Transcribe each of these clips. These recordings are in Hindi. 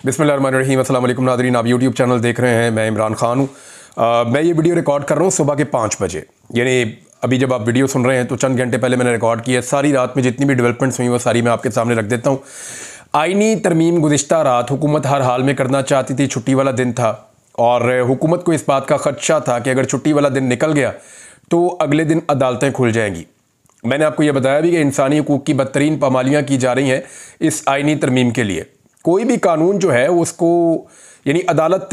बिस्मिल्लाहिर्रहमानिर्रहीम। अस्सलाम वालेकुम नाज़रीन, आप यूट्यूब चैनल देख रहे हैं। मैं इमरान ख़ान हूँ। मैं ये वीडियो रिकॉर्ड कर रहा हूँ सुबह के 5 बजे, यानी अभी जब आप वीडियो सुन रहे हैं तो चंद घंटे पहले मैंने रिकॉर्ड किया। सारी रात में जितनी भी डेवलपमेंट्स हुई वो सारी मैं आपके सामने रख देता हूँ। आईनी तरमीम गुज़िश्ता रात हुकूमत हर हाल में करना चाहती थी। छुट्टी वाला दिन था और हुकूमत को इस बात का ख़दशा था कि अगर छुट्टी वाला दिन निकल गया तो अगले दिन अदालतें खुल जाएंगी। मैंने आपको ये बताया भी कि इंसानी हकूक़ की बदतरीन पामालियाँ की जा रही हैं इस आईनी तरमीम के लिए। कोई भी कानून जो है उसको, यानी अदालत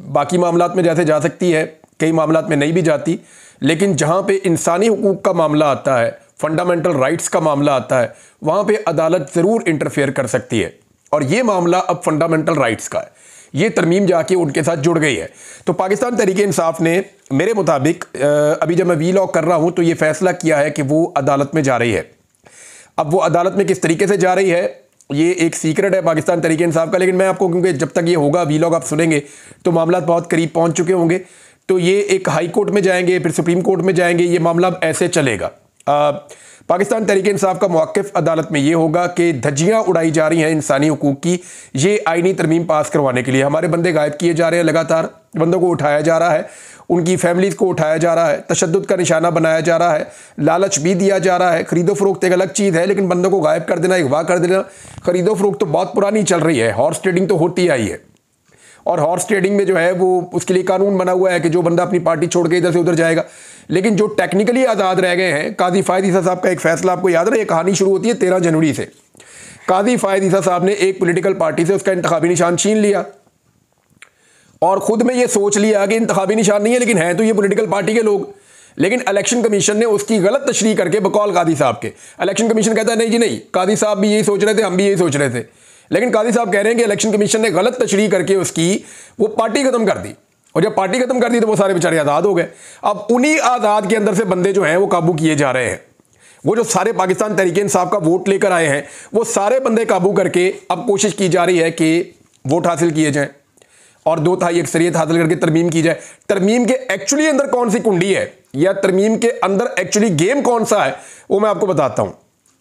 बाकी मामलात में जैसे जा सकती है, कई मामलात में नहीं भी जाती, लेकिन जहाँ पे इंसानी हकूक़ का मामला आता है, फंडामेंटल राइट्स का मामला आता है, वहाँ पे अदालत ज़रूर इंटरफेयर कर सकती है। और ये मामला अब फंडामेंटल राइट्स का है। ये तरमीम जाके उनके साथ जुड़ गई है। तो पाकिस्तान तहरीक इंसाफ ने मेरे मुताबिक अभी जब मैं वीलॉग कर रहा हूँ तो ये फैसला किया है कि वो अदालत में जा रही है। अब वो अदालत में किस तरीके से जा रही है ये एक सीक्रेट है पाकिस्तान तहरीक इंसाफ का, लेकिन मैं आपको, क्योंकि जब तक ये होगा वीलॉग आप सुनेंगे तो मामला बहुत करीब पहुंच चुके होंगे। तो ये एक हाई कोर्ट में जाएंगे, फिर सुप्रीम कोर्ट में जाएंगे, ये मामला ऐसे चलेगा। पाकिस्तान तहरीक इंसाफ का मौक़िफ़ अदालत में ये होगा कि धज्जियाँ उड़ाई जा रही हैं इंसानी हकूक़ की, ये आईनी तरमीम पास करवाने के लिए। हमारे बंदे गायब किए जा रहे हैं, लगातार बंदों को उठाया जा रहा है, उनकी फैमिलीज़ को उठाया जा रहा है, तशद्दुद का निशाना बनाया जा रहा है, लालच भी दिया जा रहा है। खरीदो फरोख्त एक अलग चीज़ है, लेकिन बंदों को गायब कर देना, अगवा कर देना, खरीदो फरोख्त तो बहुत पुरानी चल रही है। हॉर्स ट्रेडिंग तो होती आई है, और हॉर्स ट्रेडिंग में जो है वो उसके लिए कानून बना हुआ है कि जो बंदा अपनी पार्टी छोड़ के इधर से उधर जाएगा। लेकिन जो टेक्निकली आज़ाद रह गए हैं, काजी फ़ायद ईसा साहब का एक फैसला आपको याद है, ये कहानी शुरू होती है 13 जनवरी से। काजी फ़ायद ईसा साहब ने एक पॉलिटिकल पार्टी से उसका इंतखाबी निशान छीन लिया और खुद में ये सोच लिया कि इंतखाबी निशान नहीं है, लेकिन हैं तो ये पॉलिटिकल पार्टी के लोग। लेकिन इलेक्शन कमीशन ने उसकी गलत तशरीह करके, बकौल कादी साहब के, इलेक्शन कमीशन कहता है नहीं जी नहीं, कादी साहब भी यही सोच रहे थे, हम भी यही सोच रहे थे, लेकिन कादी साहब कह रहे हैं कि इलेक्शन कमीशन ने गलत तशरीह करके उसकी वो पार्टी खत्म कर दी। और जब पार्टी खत्म कर दी तो वो सारे बेचारे आज़ाद हो गए। अब उन्हीं आज़ाद के अंदर से बंदे जो हैं वो काबू किए जा रहे हैं। वो जो सारे पाकिस्तान तहरीक इंसाफ का वोट लेकर आए हैं, वो सारे बंदे काबू करके अब कोशिश की जा रही है कि वोट हासिल किए जाएं और 2/3 अक्सरियत हासिल करके तरमीम की जाए। तरमीम के एक्चुअली अंदर कौन सी कुंडी है या तरमीम के अंदर एक्चुअली गेम कौन सा है वो मैं आपको बताता हूं।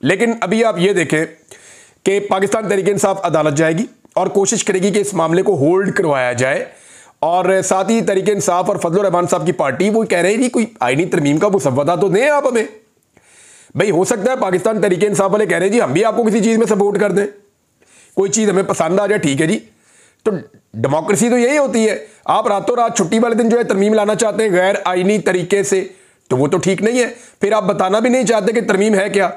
लेकिन अभी आप ये देखें कि पाकिस्तान तहरीक इंसाफ अदालत जाएगी और कोशिश करेगी कि इस मामले को होल्ड करवाया जाए। और साथ ही तहरीक इंसाफ और फजलुर रहमान साहब की पार्टी वो कह रहे हैं कि कोई आईनी तरमीम का मुसव्वदा तो दें आप हमें। भाई हो सकता है पाकिस्तान तहरीक इंसाफ वाले कह रहे हैं जी हम भी आपको किसी चीज़ में सपोर्ट कर दें, कोई चीज़ हमें पसंद आ जाए, ठीक है जी। तो डेमोक्रेसी तो यही होती है। आप रातों रात छुट्टी वाले दिन जो है तरमीम लाना चाहते हैं गैर आईनी तरीके से, तो वो तो ठीक नहीं है। फिर आप बताना भी नहीं चाहते कि तरमीम है क्या।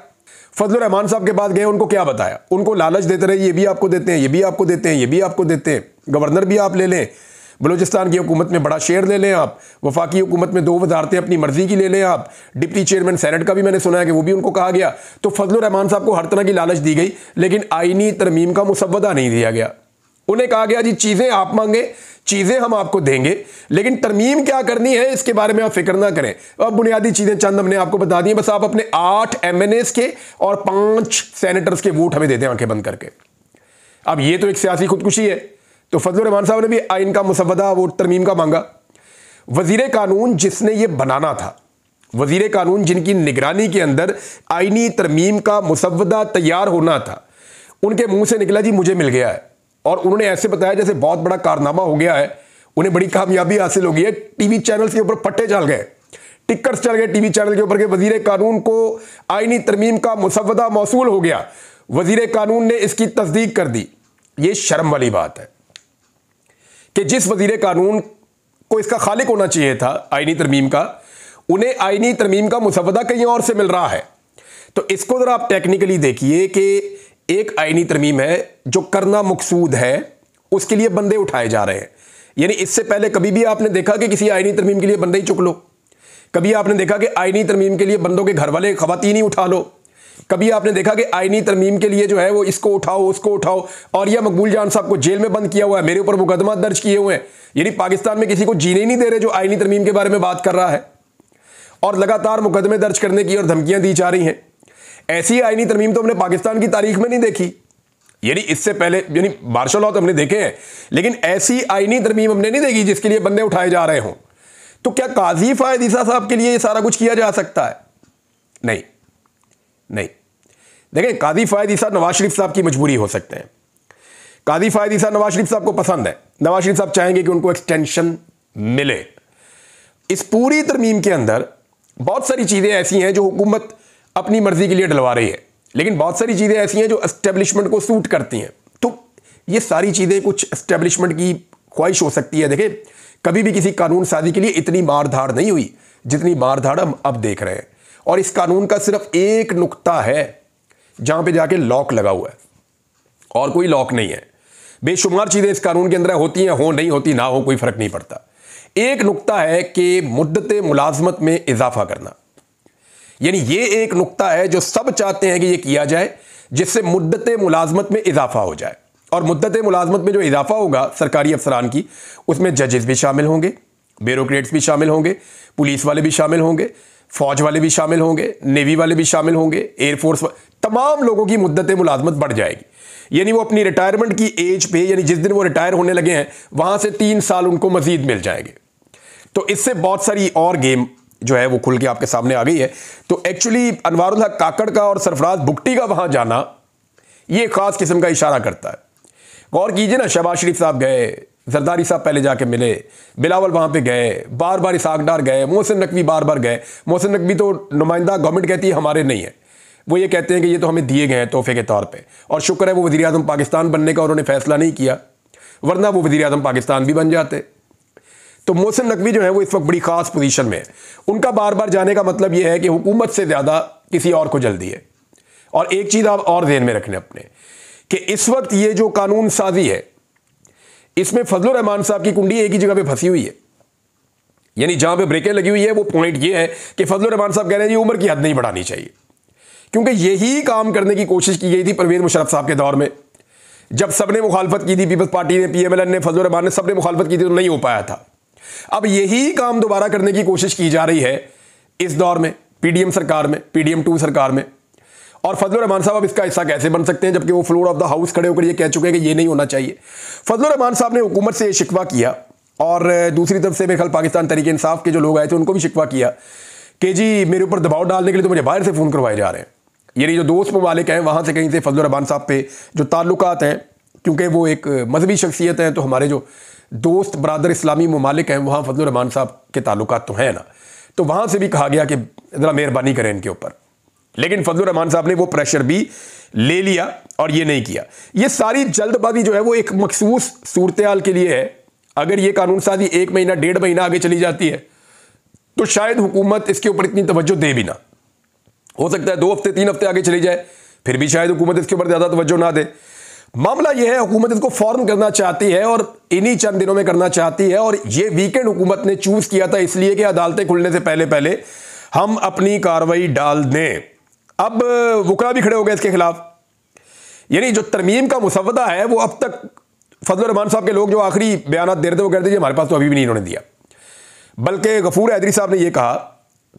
फजलुर रहमान साहब के पास गए, उनको क्या बताया? उनको लालच देते रहे, ये भी आपको देते हैं, ये भी आपको देते हैं, ये भी आपको देते हैं, गवर्नर भी आप ले लें, बलूचिस्तान की हुकूमत में बड़ा शेयर ले लें आप, वफाकी हुकूमत में 2 वजारतें अपनी मर्जी की ले लें आप, डिप्टी चेयरमैन सेनेट का भी मैंने सुना है कि वो भी उनको कहा गया। तो फजलुर रहमान साहब को हर तरह की लालच दी गई, लेकिन आईनी तरमीम का मुसव्वदा नहीं दिया गया। उन्हें कहा गया जी चीज़ें आप मांगे, चीज़ें हम आपको देंगे, लेकिन तरमीम क्या करनी है इसके बारे में आप फिक्र ना करें। अब बुनियादी चीज़ें चंद हमने आपको बता दी, बस आप अपने 8 MNAs के और 5 सेनेटर्स के वोट हमें दे दें आंखें बंद करके। अब ये तो एक सियासी खुदकुशी है। तो फजलुर रहमान साहब ने भी आइन का मुसव्वदा वोट तरमीम का मांगा। वजीर कानून जिसने ये बनाना था, वजीर कानून जिनकी निगरानी के अंदर आईनी तरमीम का मुसव्वदा तैयार होना था, उनके मुंह से निकला जी मुझे मिल गया है। और उन्होंने ऐसे बताया जैसे बहुत बड़ा कारनामा हो गया है, उन्हें बड़ी कामयाबी हासिल हो गई है। टीवी चैनल के ऊपर पट्टे चल गए, टिकर्स चल गए टीवी चैनल के ऊपर के वजीर कानून को आईनी तरमीम का मुसव्वदा मौसूल हो गया, वजीर कानून ने इसकी तस्दीक कर दी। ये शर्म वाली बात है कि जिस वजीर कानून को इसका खालिक होना चाहिए था आईनी तरमीम का, उन्हें आईनी तरमीम का मुसव्वदा कहीं और से मिल रहा है। तो इसको जरा आप टेक्निकली देखिए कि एक आईनी तरमीम है जो करना मकसूद है, उसके लिए बंदे उठाए जा रहे हैं। यानी इससे पहले कभी भी आपने देखा कि किसी आईनी तरमीम के लिए बंदे ही चुक लो? कभी आपने देखा कि आईनी तरमीम के लिए बंदों के घर वाले खवातीन ही उठा लो? कभी आपने देखा कि आईनी तरमीम के लिए जो है वो इसको उठाओ उसको उठाओ? और यह मकबूल जान साहब को जेल में बंद किया हुआ है, मेरे ऊपर मुकदमा दर्ज किए हुए हैं। यानी पाकिस्तान में किसी को जीने ही नहीं दे रहे जो आईनी तरमीम के बारे में बात कर रहा है, और लगातार मुकदमे दर्ज करने की और धमकियां दी जा रही हैं। ऐसी आईनी तरमीम तो हमने पाकिस्तान की तारीख में नहीं देखी। यानी इससे पहले यानी मार्शल लॉ तो हमने देखे हैं, लेकिन ऐसी आईनी तरमीम हमने नहीं देखी जिसके लिए बंदे उठाए जा रहे हों। तो क्या काजी फ़ायद ईसा साहब के लिए ये सारा कुछ किया जा सकता है? नहीं नहीं। देखें, काजी फ़ायद ईसा नवाज शरीफ साहब की मजबूरी हो सकते हैं, काजी फायद ईसा नवाज शरीफ साहब को पसंद है, नवाज शरीफ साहब चाहेंगे कि उनको एक्सटेंशन मिले। इस पूरी तरमीम के अंदर बहुत सारी चीज़ें ऐसी हैं जो हुकूमत अपनी मर्जी के लिए डलवा रही है, लेकिन बहुत सारी चीज़ें ऐसी हैं जो एस्टेब्लिशमेंट को सूट करती हैं। तो ये सारी चीज़ें कुछ एस्टेब्लिशमेंट की ख्वाहिश हो सकती है। देखिए, कभी भी किसी कानून साजी के लिए इतनी मारधाड़ नहीं हुई जितनी मारधाड़ हम अब देख रहे हैं, और इस कानून का सिर्फ एक नुक्ता है जहां पे जाके लॉक लगा हुआ है, और कोई लॉक नहीं है। बेशुमार चीज़ें इस कानून के अंदर होती हैं, हो नहीं होती, ना हो, कोई फर्क नहीं पड़ता। एक नुक्ता है कि मुद्दत मुलाजमत में इजाफा करना, यानी ये एक नुक्ता है जो सब चाहते हैं कि ये किया जाए, जिससे मुद्दत मुलाजमत में इजाफा हो जाए। और मुद्दत मुलाजमत में जो इजाफा होगा सरकारी अफसरान की, उसमें जजेस भी शामिल होंगे, ब्यूरोक्रेट्स भी शामिल होंगे, पुलिस वाले भी शामिल होंगे, फौज वाले भी शामिल होंगे, नेवी वाले भी शामिल होंगे, एयरफोर्स, तमाम लोगों की मुद्दत मुलाजमत बढ़ जाएगी। यानी वो अपनी रिटायरमेंट की एज पे, यानी जिस दिन वो रिटायर होने लगे हैं वहां से 3 साल उनको मजीद मिल जाएंगे। तो इससे बहुत सारी और गेम जो है वो खुल के आपके सामने आ गई है। तो एक्चुअली अनवारुल हक काकड़ का और सरफराज बुगटी का वहां जाना ये खास किस्म का इशारा करता है। गौर कीजिए ना, शहबाज शरीफ साहब गए, जरदारी साहब पहले जाके मिले, बिलावल वहां पे गए, बार बार इसाक डार गए, मोहसिन नकवी बार बार गए। मोहसिन नकवी तो नुमाइंदा गवर्नमेंट कहती है हमारे नहीं है, वो ये कहते हैं कि ये तो हमें दिए गए हैं तोहफे के तौर पे, और शुक्र है वो वज़ीर आज़म पाकिस्तान बनने का उन्होंने फैसला नहीं किया, वरना वो वज़ीर आज़म पाकिस्तान भी बन जाते। तो मोहसिन नकवी जो है वो इस वक्त बड़ी खास पोजीशन में है। उनका बार बार जाने का मतलब यह है कि हुकूमत से ज़्यादा किसी और को जल्दी है। और एक चीज़ आप और ध्यान में रखने अपने, कि इस वक्त ये जो कानून साजी है इसमें फजलुर रहमान साहब की कुंडी एक ही जगह पे फंसी हुई है। यानी जहां पे ब्रेकें लगी हुई है वो पॉइंट ये है कि फजलुर रहमान साहब कह रहे हैं जी उम्र की हद नहीं बढ़ानी चाहिए, क्योंकि यही काम करने की कोशिश की गई थी परवेज मुशर्रफ साहब के दौर में, जब सबने मुखालफत की थी, पीपल्स पार्टी ने, पीएमएल ने, फजलुर रहमान ने, सबने मुखालफत की थी तो नहीं हो पाया था। अब यही काम दोबारा करने की कोशिश की जा रही है इस दौर में, पीडीएम सरकार में, पीडीएम 2 सरकार में। और फजलुर रहमान साहब अब इसका हिस्सा कैसे बन सकते हैं, जबकि वो फ्लोर ऑफ द हाउस खड़े होकर ये कह चुके हैं कि ये नहीं होना चाहिए। फजलुर रहमान साहब ने हुकूमत से ये शिकवा किया, और दूसरी तरफ से मेरे ख्याल पाकिस्तान तहरीक इंसाफ के जो लोग आए थे उनको भी शिकवा किया कि जी मेरे ऊपर दबाव डालने के लिए तो मुझे बाहर से फ़ोन करवाए जा रहे हैं। यानी जो दोस्त ममालिक हैं वहाँ से कहीं से फजलुर रहमान साहब पे जो ताल्लुकात हैं, क्योंकि वो एक मजहबी शख्सियत हैं, तो हमारे जो दोस्त बरादर इस्लामी ममालिक हैं वहाँ फजलुर रहमान साहब के ताल्लुकात तो हैं ना, तो वहाँ से भी कहा गया कि ज़रा मेहरबानी करें इनके ऊपर। लेकिन फजलुर रहमान साहब ने वो प्रेशर भी ले लिया और ये नहीं किया। ये सारी जल्दबाजी जो है वो एक मखसूस सूरत हाल के लिए है। अगर ये कानून साजी 1 महीना 1.5 महीना आगे चली जाती है तो शायद हुकूमत इसके ऊपर इतनी तवज्जो दे भी ना, हो सकता है 2 हफ्ते 3 हफ्ते आगे चली जाए, फिर भी शायद हुकूमत इसके ऊपर ज़्यादा तवज्जो ना दे। मामला यह है हुकूमत इसको फौरन करना चाहती है और इन्हीं चंद दिनों में करना चाहती है, और ये वीकेंड हुकूमत ने चूज किया था इसलिए कि अदालतें खुलने से पहले पहले हम अपनी कार्रवाई डाल दें। अब वकला भी खड़े हो गए इसके खिलाफ। यानी जो तरमीम का मुसवदा है वो अब तक फजलुर रहमान साहब के लोग जो आखिरी बयान दे रहे थे वो कहते थे हमारे पास तो अभी भी नहीं इन्होंने दिया, बल्कि गफूर हैदरी साहब ने यह कहा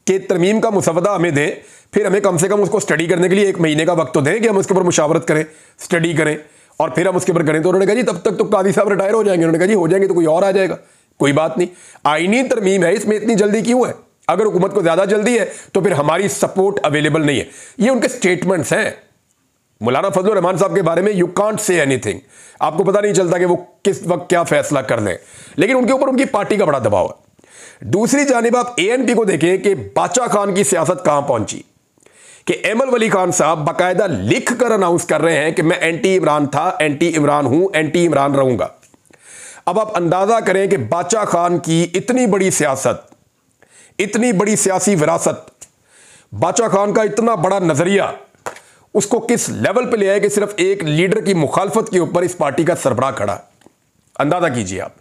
कि तरमीम का मुसवदा हमें दें, फिर हमें कम से कम उसको स्टडी करने के लिए 1 महीने का वक्त तो दें कि हम उसके ऊपर मुशावरत करें, स्टडी करें, और फिर हम उसके ऊपर करें। तो उन्होंने कहा जी तब तक तो काजी साहब रिटायर हो जाएंगे। उन्होंने कहा जी हो जाएंगे तो कोई और आ जाएगा, कोई बात नहीं, आईनी तरमीम है, इसमें इतनी जल्दी क्यों है? अगर हुकूमत को ज्यादा जल्दी है तो फिर हमारी सपोर्ट अवेलेबल नहीं है। ये उनके स्टेटमेंट्स हैं मौलाना फजलुर रहमान साहब के बारे में। यू कांट से एनीथिंग, आपको पता नहीं चलता कि वो किस वक्त क्या फैसला कर लें, लेकिन उनके ऊपर उनकी पार्टी का बड़ा दबाव है। दूसरी जानिब आप एएनपी को देखें कि बादशाह खान की सियासत कहां पहुंची, कि एमल वली खान साहब बाकायदा लिख कर अनाउंस कर रहे हैं कि मैं एंटी इमरान था, एंटी इमरान हूं, एंटी इमरान रहूंगा। अब आप अंदाजा करें कि बादशाह खान की इतनी बड़ी सियासत, इतनी बड़ी सियासी विरासत, बादशाह खान का इतना बड़ा नजरिया, उसको किस लेवल पे ले आए कि सिर्फ एक लीडर की मुखालफत के ऊपर इस पार्टी का सरबराह खड़ा। अंदाजा कीजिए आप।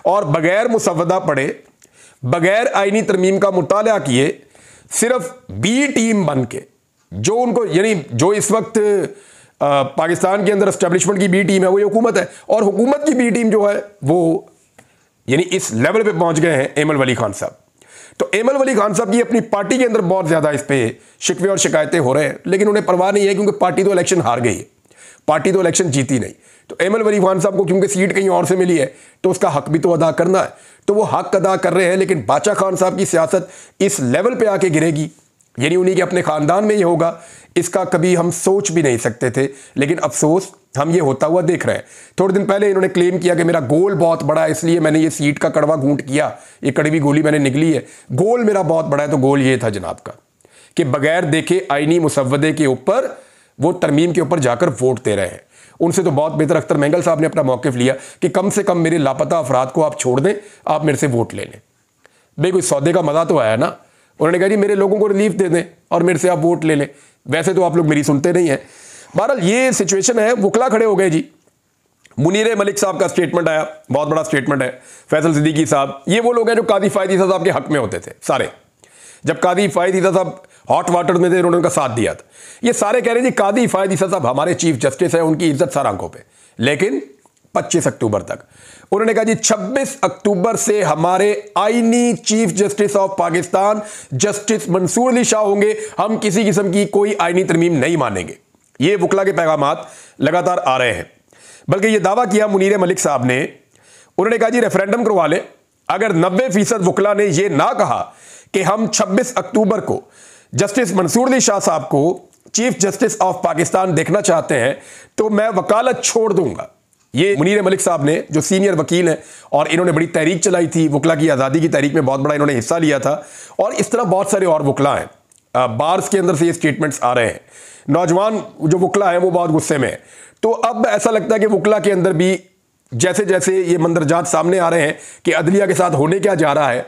और बगैर मुसवदा पढ़े, बगैर आईनी तरमीम का मुताला किए, सिर्फ बी टीम बन के, जो उनको, यानी जो इस वक्त पाकिस्तान के अंदर एस्टेब्लिशमेंट की बी टीम है वो ये हुकूमत है, और हुकूमत की बी टीम जो है वो यानी इस लेवल पे पहुंच गए हैं एमल वली खान साहब। तो एमल वली खान साहब की अपनी पार्टी के अंदर बहुत ज्यादा इस पे शिकवे और शिकायतें हो रहे हैं, लेकिन उन्हें परवाह नहीं है क्योंकि पार्टी तो इलेक्शन हार गई है, पार्टी तो इलेक्शन जीती नहीं। तो एमल वली खान साहब को क्योंकि सीट कहीं और से मिली है तो उसका हक भी तो अदा करना है, तो वो हक अदा कर रहे हैं। लेकिन बादशाह खान साहब की सियासत इस लेवल पे आके गिरेगी, यानी उन्हीं के अपने खानदान में ये होगा, इसका कभी हम सोच भी नहीं सकते थे, लेकिन अफसोस हम ये होता हुआ देख रहे हैं। थोड़े दिन पहले इन्होंने क्लेम किया कि मेरा गोल बहुत बड़ा है, इसलिए मैंने ये सीट का कड़वा घूंट किया, ये कड़वी गोली मैंने निगली है, गोल मेरा बहुत बड़ा है। तो गोल ये था जनाब का कि बगैर देखे आईनी मुसव्वदे के ऊपर, वो तरमीम के ऊपर जाकर वोट दे रहे हैं। उनसे तो बहुत बेहतर अख्तर मेंगल साहब ने अपना मौक़िफ़ लिया कि कम से कम मेरे लापता अफराद को आप छोड़ दें, आप मेरे से वोट ले लें। भाई कोई सौदे का मज़ा तो आया ना। उन्होंने कहा जी मेरे लोगों को रिलीफ दे दें और मेरे से आप वोट ले लें। वैसे तो आप लोग मेरी सुनते नहीं हैं। बहरहाल ये सिचुएशन है। वकला खड़े हो गए जी। मुनीर मलिक साहब का स्टेटमेंट आया, बहुत बड़ा स्टेटमेंट है। फैसल सिद्दीकी साहब, ये वो लोग हैं जो कादी फ़ायद ईसा साहब के हक में होते थे सारे। जब कादी फ़ायद ईसा साहब हॉट वाटर में थे, उन्होंने उनका साथ दिया था। ये सारे कह रहे हैं जी कादी फ़ायद ईसा साहब हमारे चीफ जस्टिस है, उनकी इज्जत सर आंखों पे। लेकिन 25 अक्टूबर तक उन्होंने कहा जी 26 अक्टूबर से हमारे आईनी chief justice of Pakistan justice Mansoor Ali Shah होंगे, हम किसी किस्म की कोई आईनी तरमीम नहीं मानेंगे। ये वकला के पैगामात लगातार आ रहे हैं। बल्कि ये दावा किया मुनीर मलिक साहब ने, उन्होंने कहा जी रेफरेंडम करवा लें। अगर 90% वकला ने यह ना कहा कि हम 26 अक्टूबर को जस्टिस मंसूर अली शाह साहब को चीफ जस्टिस ऑफ पाकिस्तान देखना चाहते हैं, तो मैं वकालत छोड़ दूंगा। ये मुनीर मलिक साहब ने, जो सीनियर वकील हैं और इन्होंने बड़ी तहरीक चलाई थी, वकला की आज़ादी की तहरीक में बहुत बड़ा इन्होंने हिस्सा लिया था। और इस तरह बहुत सारे और वकला हैं, बार्स के अंदर से ये स्टेटमेंट्स आ रहे हैं। नौजवान जो वकला हैं वो बहुत गुस्से में है। तो अब ऐसा लगता है कि वकला के अंदर भी जैसे जैसे ये मंदरजात सामने आ रहे हैं कि अदलिया के साथ होने क्या जा रहा है,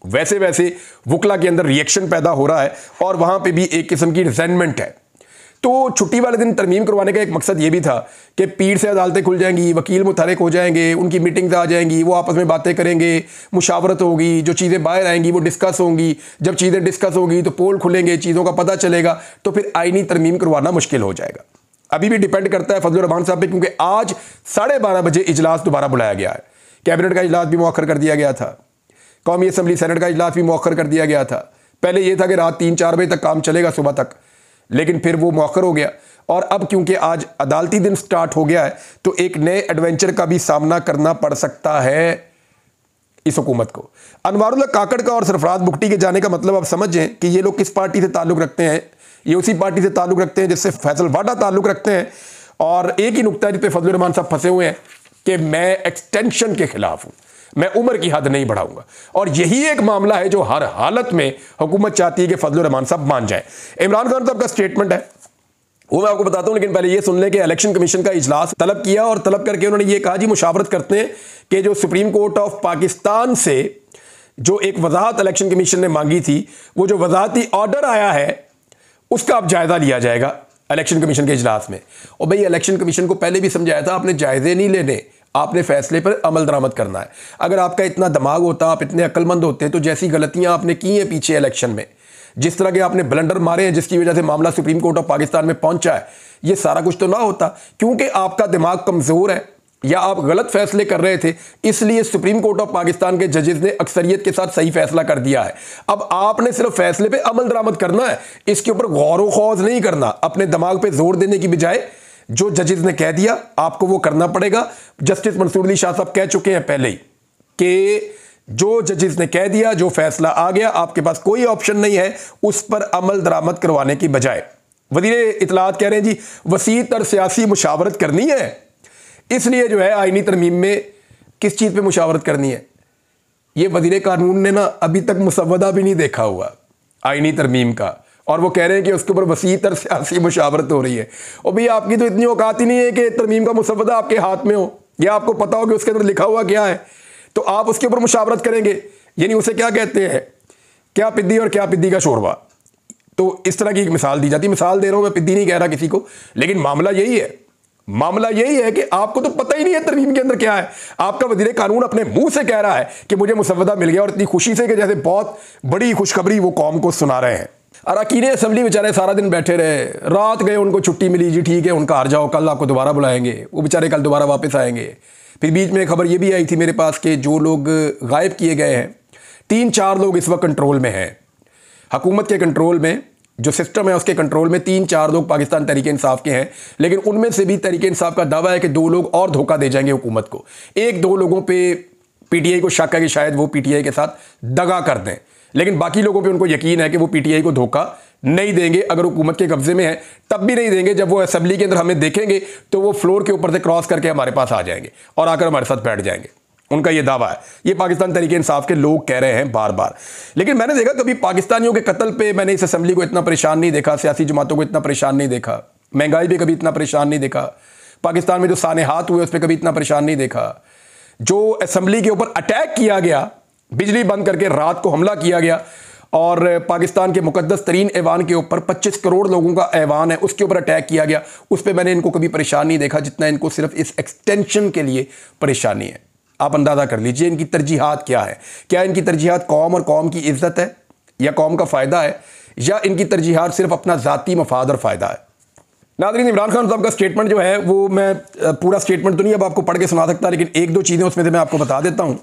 वैसे वैसे वकला के अंदर रिएक्शन पैदा हो रहा है और वहां पे भी एक किस्म की रिजेंटमेंट है। तो छुट्टी वाले दिन तरमीम करवाने का एक मकसद ये भी था कि पीर से अदालतें खुल जाएंगी, वकील मुतहरिक हो जाएंगे, उनकी मीटिंग्स आ जाएंगी, वो आपस में बातें करेंगे, मुशावरत होगी, जो चीज़ें बाहर आएंगी वो डिस्कस होंगी। जब चीज़ें डिस्कस होगी तो पोल खुलेंगे, चीज़ों का पता चलेगा, तो फिर आईनी तरमीम करवाना मुश्किल हो जाएगा। अभी भी डिपेंड करता है फजलुर रहमान साहब पे, क्योंकि आज 12:30 बजे इजलास दोबारा बुलाया गया है। कैबिनेट का इजलास भी मौखर कर दिया गया था, कौमी असम्बली सेनेट का इजलास भी मौखर कर दिया गया था। पहले यह था कि रात 3-4 बजे तक काम चलेगा, सुबह तक, लेकिन फिर वो मौखर हो गया। और अब क्योंकि आज अदालती दिन स्टार्ट हो गया है, तो एक नए एडवेंचर का भी सामना करना पड़ सकता है इस हुकूमत को। अनवारुल्लाह काकड़ का और सरफराज बुगटी के जाने का मतलब आप समझें कि ये लोग किस पार्टी से ताल्लुक़ रखते हैं। ये उसी पार्टी से ताल्लुक़ रखते हैं जिससे फैसल वाडा ताल्लुक़ रखते हैं। और एक ही नुकता है जिस पे फजलुर रहमान साहब फंसे हुए हैं कि मैं एक्सटेंशन के खिलाफ हूँ, मैं उम्र की हद नहीं बढ़ाऊंगा। और यही एक मामला है जो हर हालत में हुकूमत चाहती है कि फजलुर रहमान साहब मान जाए। इमरान खान साहब का स्टेटमेंट है, वो मैं आपको बताता हूं, लेकिन पहले ये सुन लें कि इलेक्शन कमीशन का इजलास तलब किया और तलब करके उन्होंने ये कहा जी मुशावरत करते हैं कि जो सुप्रीम कोर्ट ऑफ पाकिस्तान से जो एक वजाहत इलेक्शन कमीशन ने मांगी थी, वो जो वजाहती ऑर्डर आया है उसका अब जायजा लिया जाएगा इलेक्शन कमीशन के इजलास में। और भाई इलेक्शन कमीशन को पहले भी समझाया था, आपने जायजे नहीं लेने, आपने फैसले पर अमल दरामद करना है। अगर आपका इतना दिमाग होता, आप इतने अक्लमंद होते, तो जैसी गलतियां आपने की हैं पीछे इलेक्शन में, जिस तरह के आपने ब्लंडर मारे हैं जिसकी वजह से मामला सुप्रीम कोर्ट ऑफ पाकिस्तान में पहुंचा है, ये सारा कुछ तो ना होता। क्योंकि आपका दिमाग कमज़ोर है या आप गलत फैसले कर रहे थे, इसलिए सुप्रीम कोर्ट ऑफ पाकिस्तान के जजेस ने अक्सरियत के साथ सही फैसला कर दिया है। अब आपने सिर्फ फैसले पे अमल दरामद करना है, इसके ऊपर गौर व खौज नहीं करना। अपने दिमाग पे जोर देने की बजाय जो जजेस ने कह दिया आपको वो करना पड़ेगा। जस्टिस मंसूर अली शाह साहब कह चुके हैं पहले ही कि जो जजेस ने कह दिया, जो फैसला आ गया, आपके पास कोई ऑप्शन नहीं है उस पर अमल दरामद करवाने की बजाय। वज़ीर इत्तलात कह रहे हैं जी वसी तर सियासी मुशावरत करनी है, इसलिए जो है आईनी तरमीम में किस चीज़ पे मुशावरत करनी है। ये वज़ीर कानून ने ना अभी तक मुसव्वदा भी नहीं देखा हुआ आईनी तरमीम का, और वो कह रहे हैं कि उसके ऊपर वसी तर सियासी मुशावरत हो रही है। और भाई आपकी तो इतनी औकात ही नहीं है कि तरमीम का मुसव्वदा आपके हाथ में हो या आपको पता हो कि उसके अंदर लिखा हुआ क्या है, तो आप उसके ऊपर मुशावरत करेंगे। यानी उसे क्या कहते हैं, क्या पिद्दी और क्या पिद्दी का शोरबा। तो इस तरह की एक मिसाल दी जाती है। मिसाल दे रहा हूं, मैं पिद्दी नहीं कह रहा किसी को, लेकिन मामला यही है। मामला यही है कि आपको तो पता ही नहीं है तरमीम के अंदर क्या है। आपका वज़ीर कानून अपने मुंह से कह रहा है कि मुझे मुसव्वदा मिल गया, और इतनी खुशी से कि जैसे बहुत बड़ी खुशखबरी वो कौम को सुना रहे हैं। अरकान असेंबली बेचारे सारा दिन बैठे रहे, रात गए, उनको छुट्टी मिली, जी ठीक है उनका हार जाओ, कल आपको दोबारा बुलाएंगे। वो बेचारे कल दोबारा वापस आएंगे। फिर बीच में खबर ये भी आई थी मेरे पास कि जो लोग गायब किए गए हैं, 3-4 लोग इस वक्त कंट्रोल में हैं। हुकूमत के कंट्रोल में जो सिस्टम है उसके कंट्रोल में 3-4 लोग पाकिस्तान तहरीक इंसाफ के हैं, लेकिन उनमें से भी तहरीक इंसाफ का दावा है कि 2 लोग और धोखा दे जाएंगे हुकूमत को। 1-2 लोगों पे पीटीआई को शक है कि शायद वो पीटीआई के साथ दगा कर दें, लेकिन बाकी लोगों पे उनको यकीन है कि वो पीटीआई को धोखा नहीं देंगे। अगर हुकूमत के कब्जे में है तब भी नहीं देंगे। जब वो असेंबली के अंदर हमें देखेंगे तो वो फ्लोर के ऊपर से क्रॉस करके हमारे पास आ जाएंगे और आकर हमारे साथ बैठ जाएंगे। उनका ये दावा है। ये पाकिस्तान तहरीक इंसाफ के लोग कह रहे हैं बार बार। लेकिन मैंने देखा कभी पाकिस्तानियों के कत्ल पे मैंने इस असेंबली को इतना परेशान नहीं देखा, सियासी जमातों को इतना परेशान नहीं देखा, महंगाई पे कभी इतना परेशान नहीं देखा, पाकिस्तान में जो सानेहात हुए उस पर कभी इतना परेशान नहीं देखा। जो असेंबली के ऊपर अटैक किया गया, बिजली बंद करके रात को हमला किया गया और पाकिस्तान के मुकद्दस तरीन ऐवान के ऊपर 25 करोड़ लोगों का ऐवान है, उसके ऊपर अटैक किया गया, उस पर मैंने इनको कभी परेशान नहीं देखा जितना इनको सिर्फ इस एक्सटेंशन के लिए परेशानी है। आप अंदाजा कर लीजिए इनकी तरजीहात क्या है। क्या इनकी तरजीहात कौम और कौम की इज्जत है या कौम का फ़ायदा है, या इनकी तरजीहात सिर्फ अपना ज़ाती मफाद और फ़ायदा है। नाज़रीन, इमरान खान साहब का स्टेटमेंट जो है वो मैं पूरा स्टेटमेंट तो नहीं अब आपको पढ़ के सुना सकता, लेकिन एक दो चीज़ें उसमें से मैं आपको बता देता हूँ।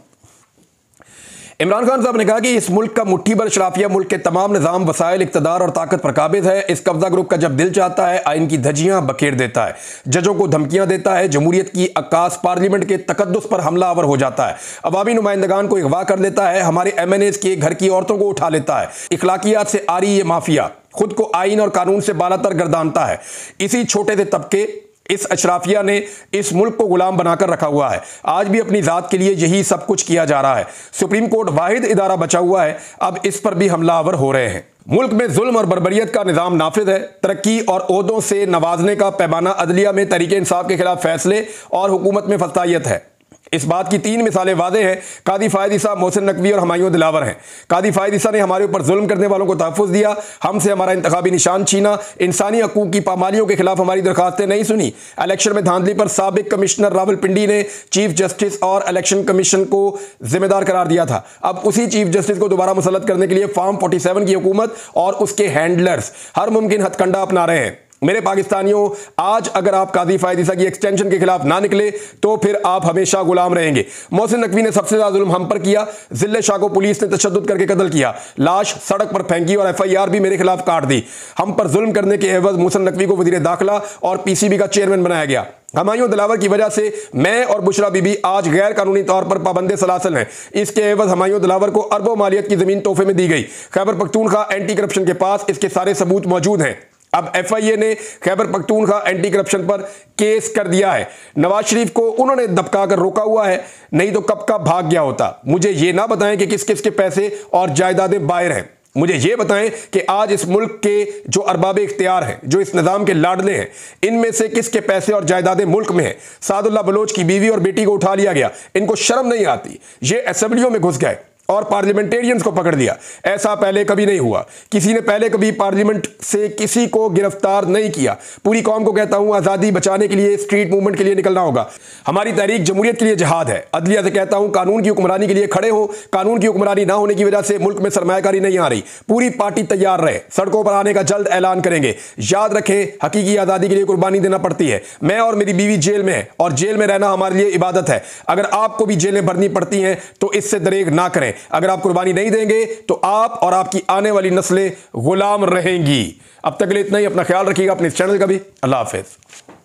इमरान खान साहब ने कहा कि इस मुल्क का मुट्ठी भर शराफिया मुल्क के तमाम निज़ाम, वसाइल, इक़्तिदार और ताकत पर काबिज है। इस कब्जा ग्रुप का जब दिल चाहता है आइन की धज्जियां बखेर देता है, जजों को धमकियां देता है, जमहूरियत की अक्कास, पार्लियामेंट के तकद्दुस पर हमलावर हो जाता है, अवामी नुमाइंदगान को अगवा कर लेता है, हमारे MNAs के घर की औरतों को उठा लेता है। इखलाकियात से आ रही ये माफिया खुद को आइन और कानून से बालातर गर्दानता है। इसी छोटे से तबके, इस अशराफिया ने इस मुल्क को गुलाम बनाकर रखा हुआ है। आज भी अपनी जात के लिए यही सब कुछ किया जा रहा है। सुप्रीम कोर्ट वाहिद इदारा बचा हुआ है, अब इस पर भी हमलावर हो रहे हैं। मुल्क में जुल्म और बर्बरियत का निजाम नाफिज है। तरक्की और ओहदों से नवाजने का पैमाना अदलिया में तहरीक इंसाफ के खिलाफ फैसले और हुकूमत में फस्तायत है। इस बात की 3 मिसालें वाज़ेह हैं। कादी फ़ायद ईसा, मोहसिन नकवी और हुमायूं दिलावर हैं। कादी फ़ायद ईसा ने हमारे ऊपर जुल्म करने वालों को तहफ़्फ़ुज़ दिया, हमसे हमारा इंतखाबी निशान छीना, इंसानी हकूक़ की पामालियों के खिलाफ हमारी दरखास्तें नहीं सुनी। इलेक्शन में धांधली पर साबिक कमिश्नर रावलपिंडी ने चीफ जस्टिस और इलेक्शन कमीशन को जिम्मेदार करार दिया था। अब उसी चीफ जस्टिस को दोबारा मुसल्लत करने के लिए फॉर्म 47 की हुकूमत और उसके हैंडलर्स हर मुमकिन हथकंडा अपना रहे हैं। मेरे पाकिस्तानियों, आज अगर आप कादी फ़ायद ईसा की एक्सटेंशन के खिलाफ ना निकले तो फिर आप हमेशा गुलाम रहेंगे। मोहसिन नकवी ने सबसे ज्यादा जुल्म हम पर किया। जिले शाह को पुलिस ने तशद्दुद करके कत्ल किया, लाश सड़क पर फेंकी और FIR भी मेरे खिलाफ काट दी। हम पर जुल्म करने के एवज मोहसिन नकवी को वज़ीर दाखिला और PCB का चेयरमैन बनाया गया। हुमायूं दिलावर की वजह से मैं और बुशरा बीबी आज गैर कानूनी तौर पर पाबंदे सलासल हैं। इसके एवज हुमायूं दिलावर को अरबों मालियत की जमीन तोहफे में दी गई। खैबर पख्तूनख्वा एंटी करप्शन के पास इसके सारे सबूत मौजूद हैं। अब FIA ने खैबर पख्तूनख्वा एंटी करप्शन पर केस कर दिया है। नवाज शरीफ को उन्होंने दबका कर रोका हुआ है, नहीं तो कब का भाग गया होता। मुझे ये ना बताएं कि किस किस के पैसे और जायदादें बाहर हैं। मुझे ये बताएं कि आज इस मुल्क के जो अरबाब इख्तियार हैं, जो इस निज़ाम के लाडले हैं, इनमें से किसके पैसे और जायदादें मुल्क में हैं। सादुल्लाह बलोच की बीवी और बेटी को उठा लिया गया, इनको शर्म नहीं आती। ये असेंबलियों में घुस गए और पार्लियामेंटेरियंस को पकड़ लिया। ऐसा पहले कभी नहीं हुआ। किसी ने पहले कभी पार्लियामेंट से किसी को गिरफ्तार नहीं किया। पूरी कौम को कहता हूं, आज़ादी बचाने के लिए, स्ट्रीट मूवमेंट के लिए निकलना होगा। हमारी तहरीक जमहूरियत के लिए जहाद है। अदलिया से कहता हूं, कानून की हुक्मरानी के लिए खड़े हो। कानून की हुक्मरानी ना होने की वजह से मुल्क में सरमायाकारी नहीं आ रही। पूरी पार्टी तैयार रहे, सड़कों पर आने का जल्द ऐलान करेंगे। याद रखें, हकीकी आज़ादी के लिए कुर्बानी देना पड़ती है। मैं और मेरी बीवी जेल में है और जेल में रहना हमारे लिए इबादत है। अगर आपको भी जेलें भरनी पड़ती हैं तो इससे दरेग ना करें। अगर आप कुर्बानी नहीं देंगे तो आप और आपकी आने वाली नस्लें गुलाम रहेंगी। अब तक के लिए इतना ही। अपना ख्याल रखिएगा, अपने इस चैनल का भी। अल्लाह हाफिज।